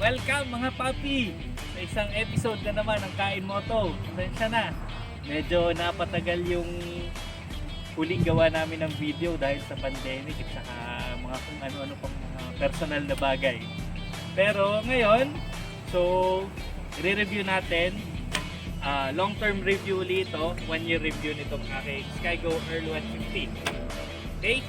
Welcome mga papi sa isang episode na naman ng Kain Moto. Pasensya na, medyo napatagal yung huling gawa namin ng video dahil sa pandemic at saka mga kung ano-ano pang mga personal na bagay. Pero ngayon, so i-review natin long-term review ulit ito, 1-year review nitong aking Skygo Earl 150. Okay?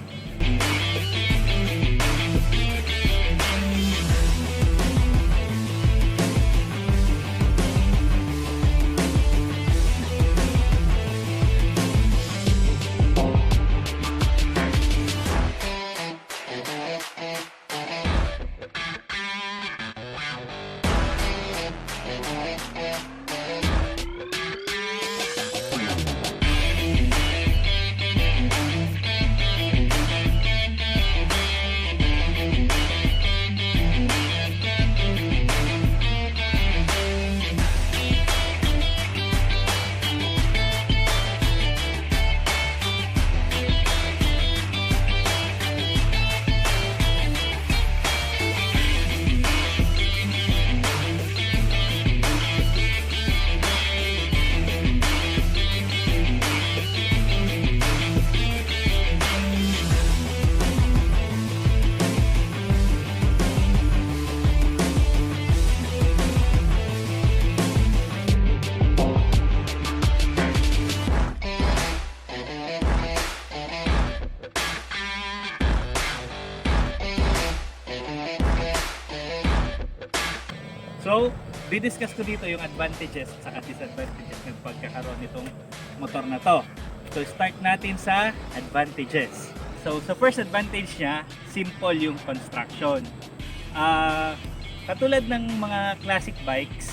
So, didiscuss ko dito yung advantages at saka disadvantages ng pagkakaroon nitong motor na to. So, start natin sa advantages. So, sa first advantage niya, simple yung construction. Katulad ng mga classic bikes,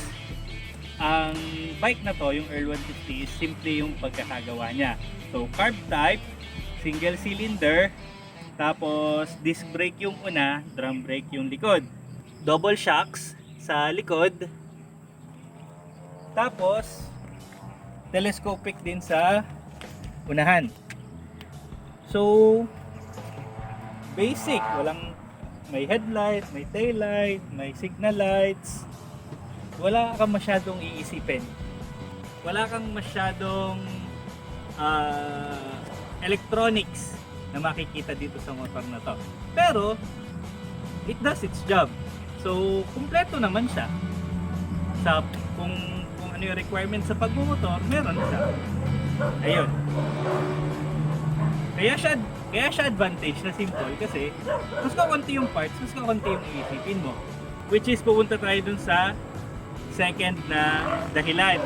ang bike na to, yung Earl 150, is simple yung pagkakagawa niya. So, carb type, single cylinder, tapos disc brake yung una, drum brake yung likod. Double shocks sa likod, tapos telescopic din sa unahan. So basic, may headlight, may tail light, may signal lights. Wala kang masyadong iisipin, wala kang masyadong electronics na makikita dito sa motor na to, pero it does its job. So, kumpleto naman siya. Sa kung ano yung requirement sa pagmumotor, meron siya. Ayun. Kaya siya advantage na simple kasi mas kaunti yung parts, mas kaunti yung iisipin mo. Which is pupunta tayo dun sa second na dahilan,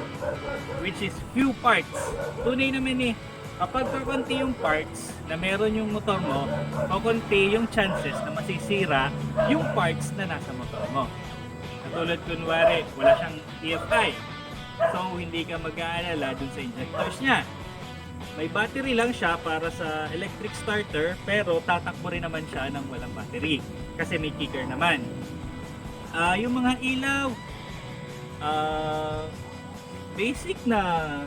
which is few parts. Tunay naman kapag kakunti yung parts na meron yung motor mo, kakunti yung chances na masisira yung parts na nasa motor mo. Katulad kunwari, wala siyang EFI, so hindi ka mag-aalala dun sa injectors niya. May battery lang siya para sa electric starter, pero tatakbo rin naman siya ng walang battery kasi may kicker naman. Yung mga ilaw, basic na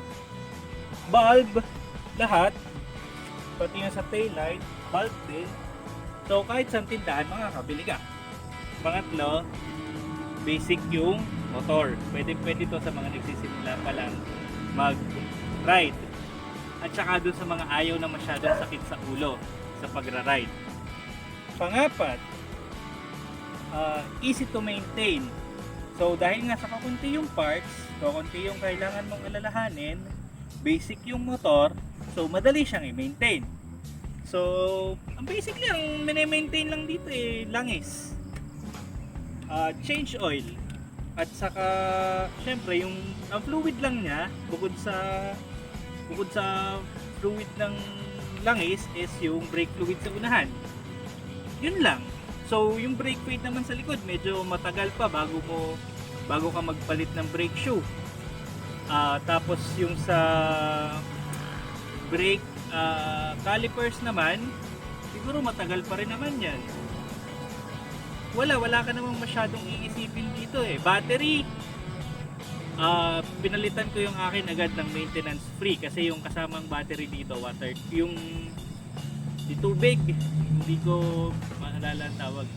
bulb, lahat, pati yung sa taillight, bulb din. So kahit sa tindahan, makakabili ka. Pangatlo, basic yung motor. Pwede to sa mga nagsisimula pa lang mag-ride. At saka dun sa mga ayaw na masyadong sakit sa ulo sa pagra-ride. Pangapat, easy to maintain. So dahil nga sa kakunti yung parts, kakunti yung kailangan mong alalahanin, basic yung motor, so madali siyang i-maintain. So, ang basic lang, mini-maintain lang dito langis. Change oil. At saka, syempre, ang fluid lang niya, bukod sa fluid ng langis is yung brake fluid sa unahan. Yun lang. So, yung brake fluid naman sa likod, medyo matagal pa bago ka magpalit ng brake shoe. Tapos yung sa brake calipers naman, siguro matagal pa rin naman yan. Wala ka namang masyadong iisipin dito Battery, pinalitan ko yung akin agad ng maintenance free kasi yung kasamang battery dito, yung di tubig, hindi ko maalala ang tawag,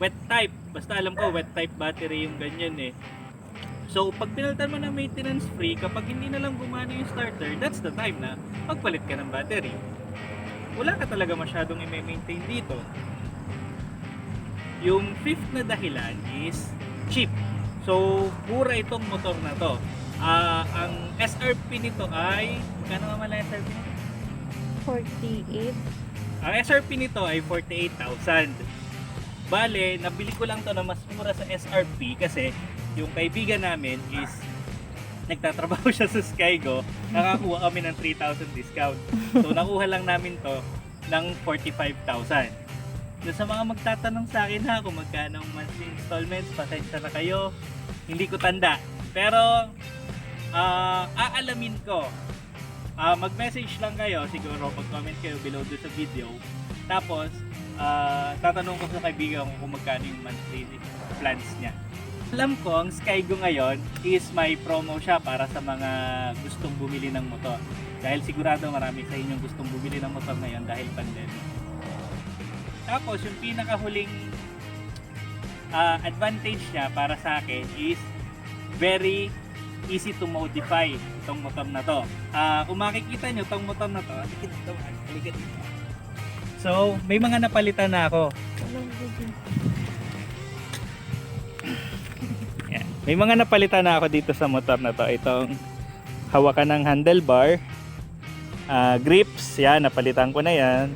wet type. Basta alam ko wet type battery yung ganyan eh. So pag pinalitan mo na maintenance free, kapag hindi na lang gumana yung starter, that's the time na magpalit ka ng battery. Wala ka talaga masyadong i-maintain dito. Yung fifth na dahilan is cheap. So mura itong motor na to. Ang SRP nito ay, kano naman ang SRP nito? 48. Ang SRP nito ay 48,000. Bale, nabili ko lang to na mas mura sa SRP kasi yung kaibigan namin is nagtatrabaho siya sa Skygo, nakakuha kami ng 3,000 discount. So nakuha lang namin to ng 45,000. Doon sa mga magtatanong sa akin ha kung magkano ang monthly installments, pasensya na kayo, hindi ko tanda. Pero aalamin ko. Mag-message lang kayo, siguro mag-comment kayo below doon sa video. Tapos tatanong ko sa kaibigan ko kung magkano yung monthly plans niya. Alam ko, ang Skygo ngayon is may promo siya para sa mga gustong bumili ng motor. Dahil sigurado marami sa inyong gustong bumili ng motor ngayon dahil pandemic. Tapos yung pinakahuling advantage niya para sa akin is very easy to modify itong motor na to. Kung makikita nyo itong motor na to, halika dito. So, may mga napalitan na ako. Yan. May mga napalitan na ako dito sa motor na to. Itong hawakan ng handlebar, grips, yan, napalitan ko na yan.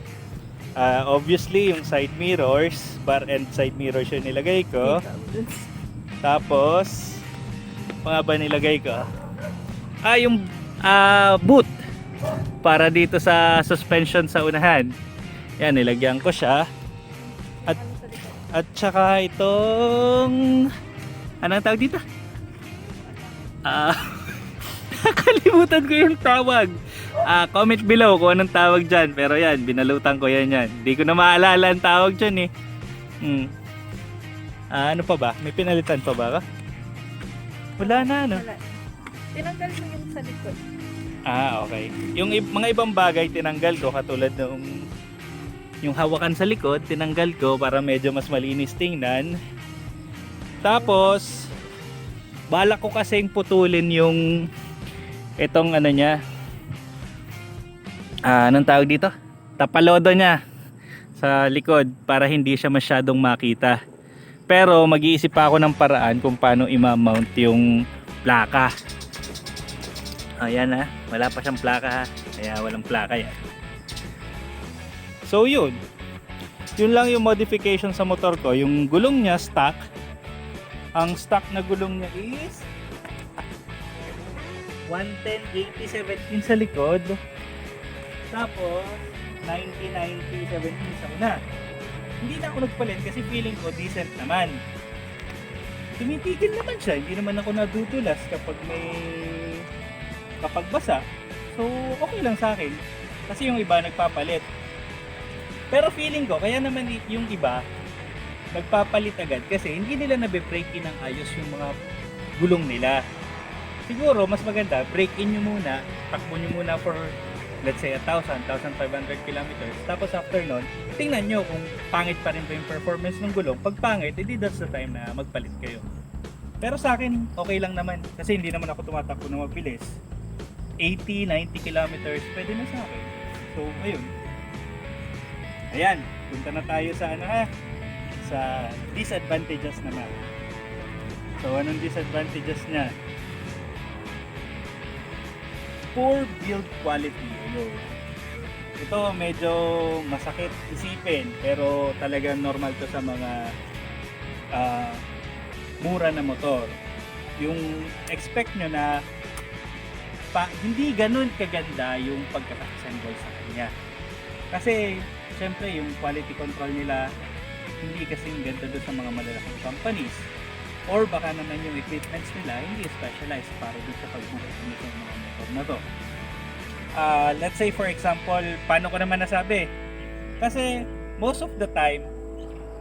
Obviously, yung side mirrors, bar and side mirrors yung nilagay ko. Tapos, mga ba nilagay ko? Yung boot para dito sa suspension sa unahan. Yan, nilagyan ko siya. At saka itong anong tawag dito? Nakalimutan ko yung tawag. Comment below kung anong tawag dyan. Pero yan, binalutan ko yan. Hindi ko na maalala ang tawag dyan eh. Ano pa ba? May pinalitan pa ba ka? Wala na, no? Tinanggal mo yung sa likod. Okay. Yung mga ibang bagay tinanggal ko katulad ng yung hawakan sa likod, tinanggal ko para medyo mas malinis tingnan. Tapos, balak ko kasing putulin yung itong ano niya. Anong tawag dito? Tapalodo niya sa likod para hindi siya masyadong makita. Pero mag-iisip pa ako ng paraan kung paano i-mount yung plaka. Ayan wala pa siyang plaka ha. Kaya walang plaka yan. So yun lang yung modification sa motor ko. Yung gulong niya stock. Ang stock na gulong niya is 110/80/17 sa likod. Tapos 90/90/17 sa una. Hindi na ako nagpalit kasi feeling ko decent naman. Tumitigil naman siya. Hindi naman ako nadudulas kapag basa. So okay lang sa akin. Kasi yung iba nagpapalit. Pero feeling ko, kaya naman yung iba nagpapalit agad kasi hindi nila nabe-break in ng ayos yung mga gulong nila. Siguro, mas maganda, break in nyo muna, takbo nyo muna for, let's say, 1,000, 1,500 kilometers. Tapos after nun, tingnan nyo kung pangit pa rin ba yung performance ng gulong. Pag pangit, edi that's the time na magpalit kayo. Pero sa akin, okay lang naman. Kasi hindi naman ako tumatakbo na mabilis. 80, 90 kilometers, pwede na sa akin. So, ayun. Ayan, punta na tayo sa sa disadvantages naman. So anong disadvantages niya? Poor build quality. Ito medyo masakit isipin pero talagang normal to sa mga mura na motor. Yung expect nyo na hindi ganun kaganda yung pagkaka-assemble sa kanya. Kasi siyempre yung quality control nila hindi kasing ganda doon sa mga malalaking companies or baka naman yung equipments nila hindi specialized para doon sa pagbuhat ng mga motor na to. Let's say for example, paano ko naman nasabi? Kasi most of the time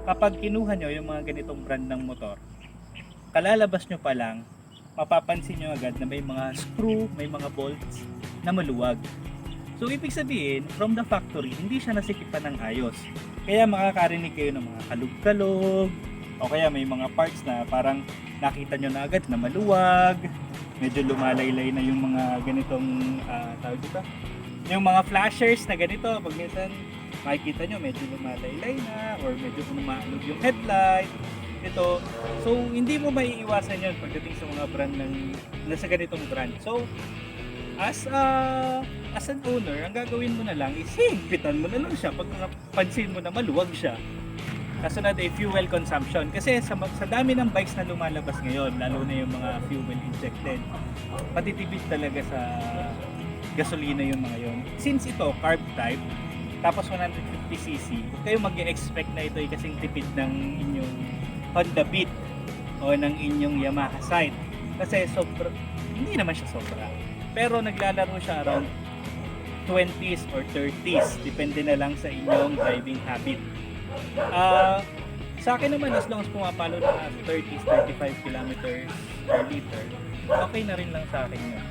kapag kinuha nyo yung mga ganitong brand ng motor, kalalabas nyo pa lang mapapansin nyo agad na may mga screw, may mga bolts na maluwag. So ibig sabihin, from the factory, hindi siya nasikipan ng ayos. Kaya makakarinig kayo ng mga kalug-kalog, O kaya may mga parts na parang nakita nyo na agad na maluwag, medyo lumalaylay na yung mga ganitong tawag dito, yung mga flashers na ganito, pag minsan makikita nyo medyo lumalaylay na or medyo umaalog yung headlight ito. So hindi mo maiiwasan yun pagdating sa mga brand ng nasa ganitong brand. So as an owner, ang gagawin mo na lang is higpitan mo na lang siya pag napansin mo na maluwag siya. Kasunod ay fuel consumption. Kasi sa dami ng bikes na lumalabas ngayon, lalo na yung mga fuel injected, matitipid talaga sa gasolina yung mga yon. Since ito, carb type, tapos 150cc, huwag kayong mag-expect na ito ay kasing tipid ng inyong Honda Beat o ng inyong Yamaha Sight. Kasi hindi naman siya sobra. Pero naglalaro siya around 20s or 30s. Depende na lang sa inyong driving habit. Sa akin naman, as long as pumapalo na 30s, 35 kilometers per liter, okay na rin lang sa akin yun.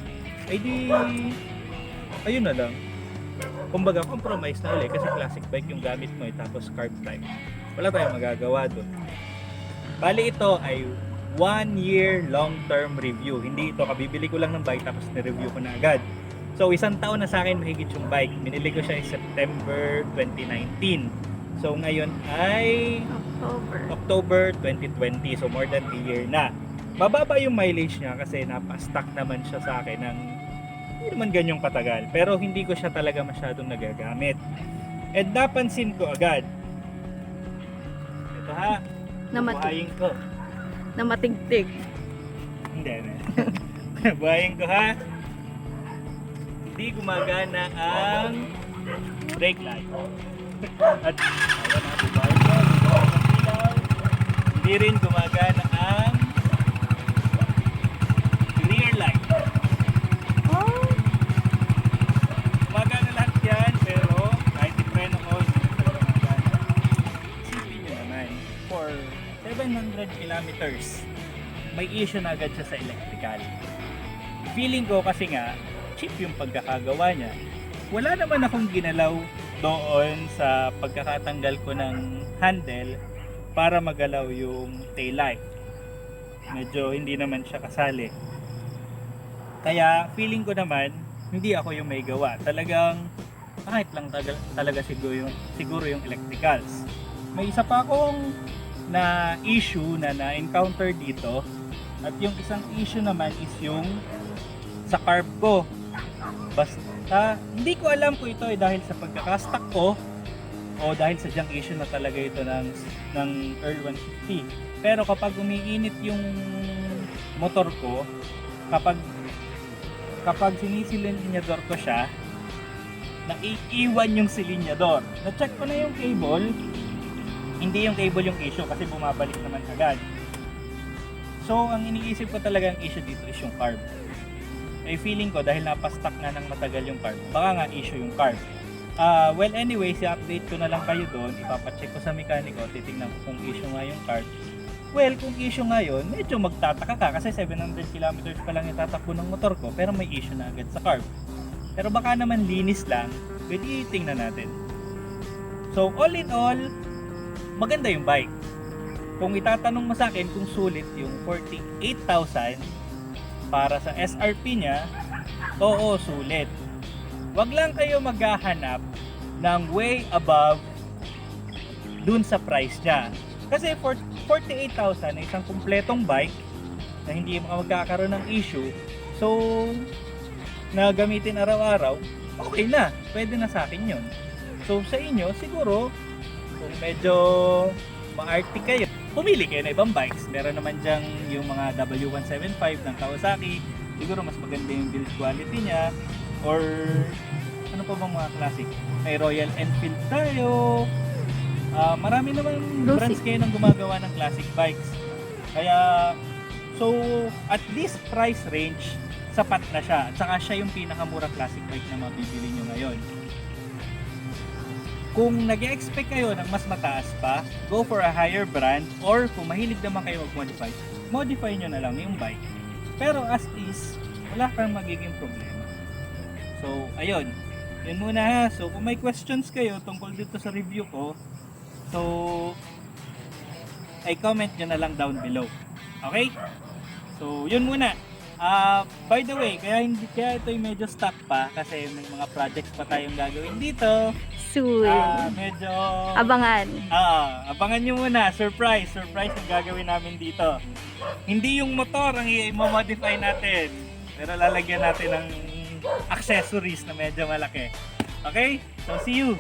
Ay di, ayun na lang. Kumbaga, compromise na ulit kasi classic bike yung gamit mo tapos carb type. Wala tayong magagawa doon. Bali ito ay 1 year long-term review. Hindi ito, kabibili ko lang ng bike tapos na-review ko na agad. So, 1 taon na sa akin mahigit yung bike. Binili ko siya in September 2019. So ngayon ay October 2020, so more than a year na. Mababa yung mileage niya kasi napa-stock naman siya sa akin ng hindi naman ganyong katagal, pero hindi ko siya talaga masyadong nagagamit. And napansin ko agad, ito ha, buhayin ko. Na matigtig. Hindi. Buhayin ko ha, hindi gumagana ang brake light. At ayan na, bubahin ko, hindi rin gumagana ang rear light. Oh. Gumagana lahat yan, pero kahit ipreno ko, hindi rin talaga gumagana. Isipin nyo naman, for 700 kilometers, may issue na agad siya sa electrical. Feeling ko kasi nga, cheap yung pagkakagawa niya. Wala naman akong ginalaw doon sa pagkakatanggal ko ng handle para magalaw yung taillight. Medyo hindi naman siya kasali. Kaya feeling ko naman hindi ako yung may gawa. Talagang kahit lang talaga siguro yung electricals. May isa pa akong na issue na na-encounter dito, at yung isang issue naman is yung sa carb ko. Basta, hindi ko alam kung ito ay dahil sa pagkakastock ko o dahil sa junk issue na talaga ito ng Earl 150. Pero kapag umiinit yung motor ko, kapag sinisilinyador ko siya, naiiwan yung silinyador. Na-check ko na yung cable, hindi yung cable yung issue kasi bumabalik naman agad. So, ang iniisip ko talaga ang issue dito is yung carb. Ay feeling ko dahil napastock na ng matagal yung carb, baka nga issue yung carb. Well anyways, i-update ko na lang kayo doon, ipapacheck ko sa mekaniko, titingnan ko kung issue nga yung carb. Well, kung issue nga yun, medyo magtataka ka kasi 700 kilometers pa lang yung tatakbo ng motor ko, pero may issue na agad sa carb. Pero baka naman linis lang, pwede tingnan natin. So all in all, maganda yung bike. Kung itatanong mo sa akin kung sulit yung 48,000 para sa SRP niya, oo, sulit. Wag lang kayo maghahanap ng way above dun sa price niya. Kasi for 48,000 na isang kumpletong bike na hindi magkakaroon ng issue, so na gamitin araw-araw, okay na, pwede na sa akin yun. So sa inyo, siguro kung medyo maarte kayo, pumili kayo na ibang bikes. Meron naman dyang yung mga W175 ng Kawasaki. Siguro mas maganda yung build quality niya. Or ano pa bang mga classic? May Royal Enfield tayo. Marami naman brands kayo nang gumagawa ng classic bikes. Kaya, so at this price range, sapat na siya. At saka siya yung pinakamurang classic bike na mabibili nyo ngayon. Kung nag-expect kayo ng mas mataas pa, go for a higher brand, or kung mahilig naman kayo mag-modify, modify nyo na lang yung bike. Pero as is, wala kang magiging problema. So, ayun. Yun muna ha. So, kung may questions kayo tungkol dito sa review ko, so, ay comment nyo na lang down below. Okay? So, yun muna. By the way, kaya ito yung medyo stuck pa kasi may mga projects pa tayong gagawin dito. Soon. Medyo... Abangan. Abangan nyo muna. Surprise yung gagawin namin dito. Hindi yung motor ang i-modify natin. Pero lalagyan natin ng accessories na medyo malaki. Okay? So, see you!